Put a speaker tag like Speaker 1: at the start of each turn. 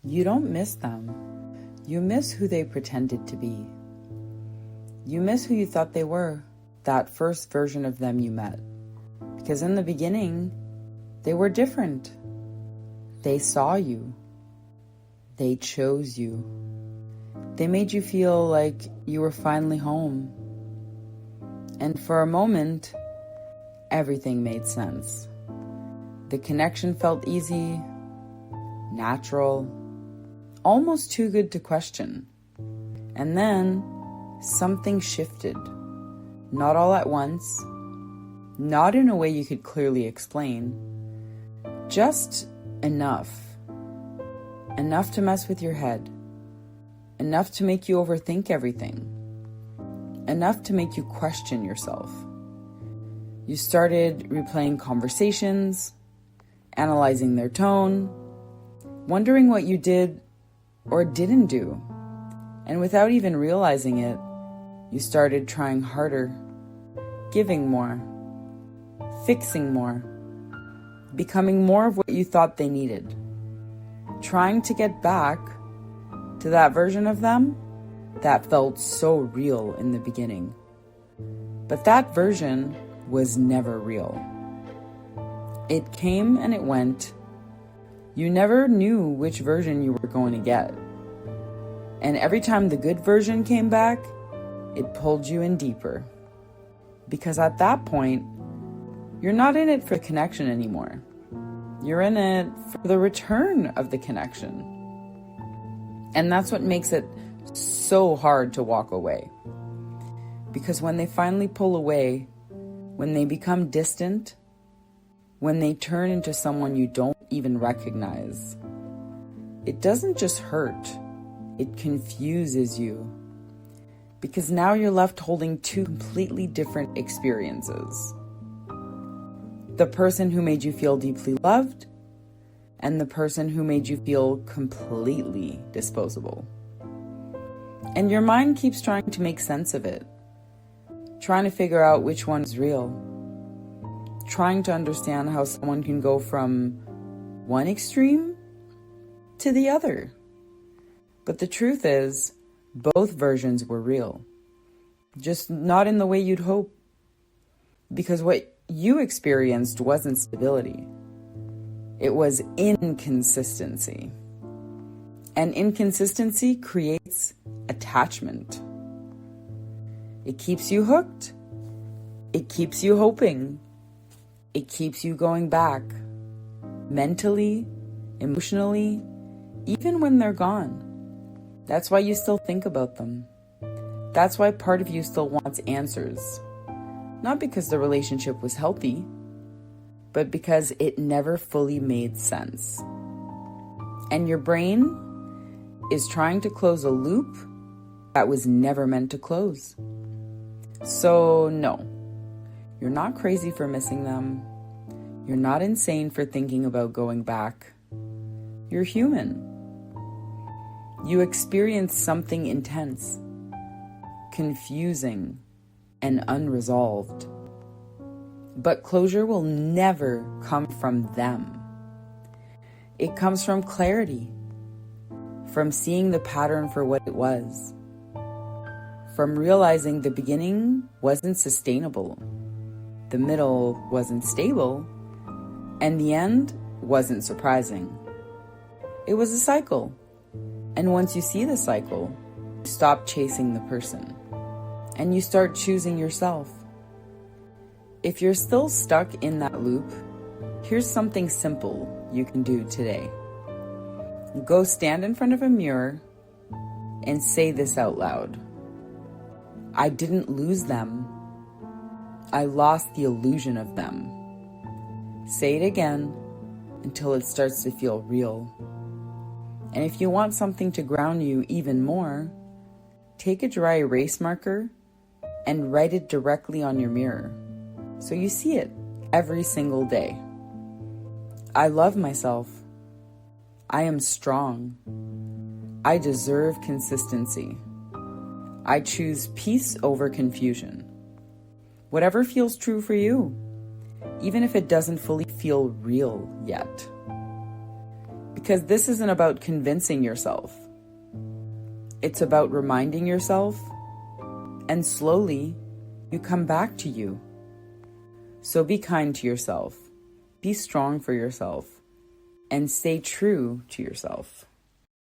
Speaker 1: You don't miss them. You miss who they pretended to be. You miss who you thought they were, that first version of them you met. Because in the beginning, they were different. They saw you. They chose you. They made you feel like you were finally home. And for a moment, everything made sense. The connection felt easy, natural, almost too good to question. And then something shifted. Not all at once, not in a way you could clearly explain, just enough. Enough to mess with your head. Enough to make you overthink everything. Enough to make you question yourself. You started replaying conversations, analyzing their tone, wondering what you did or didn't do. And without even realizing it, you started trying harder, giving more, fixing more, becoming more of what you thought they needed, trying to get back to that version of them that felt so real in the beginning. But that version was never real. It came and it went. You never knew which version you were going to get. And every time the good version came back, it pulled you in deeper. Because at that point, you're not in it for connection anymore. You're in it for the return of the connection. And that's what makes it so hard to walk away. Because when they finally pull away, when they become distant, when they turn into someone you don't even recognize, it doesn't just hurt, it confuses you. Because now you're left holding two completely different experiences. The person who made you feel deeply loved, and the person who made you feel completely disposable. And your mind keeps trying to make sense of it, trying to figure out which one is real, trying to understand how someone can go from one extreme to the other. But the truth is, both versions were real, just not in the way you'd hope. Because what you experienced wasn't stability. It was inconsistency. And inconsistency creates attachment. It keeps you hooked. It keeps you hoping. It keeps you going back. Mentally, emotionally, even when they're gone. That's why you still think about them. That's why part of you still wants answers. Not because the relationship was healthy, but because it never fully made sense. And your brain is trying to close a loop that was never meant to close. So no, you're not crazy for missing them. You're not insane for thinking about going back. You're human. You experienced something intense, confusing, and unresolved. But closure will never come from them. It comes from clarity, from seeing the pattern for what it was, from realizing the beginning wasn't sustainable, the middle wasn't stable, and the end wasn't surprising. It was a cycle. And once you see the cycle, you stop chasing the person and you start choosing yourself. If you're still stuck in that loop, here's something simple you can do today. Go stand in front of a mirror and say this out loud. I didn't lose them. I lost the illusion of them. Say it again until it starts to feel real. And if you want something to ground you even more, take a dry erase marker and write it directly on your mirror so you see it every single day. I love myself. I am strong. I deserve consistency. I choose peace over confusion. Whatever feels true for you, even if it doesn't fully feel real yet. Because this isn't about convincing yourself. It's about reminding yourself, and slowly you come back to you. So be kind to yourself, be strong for yourself, and stay true to yourself.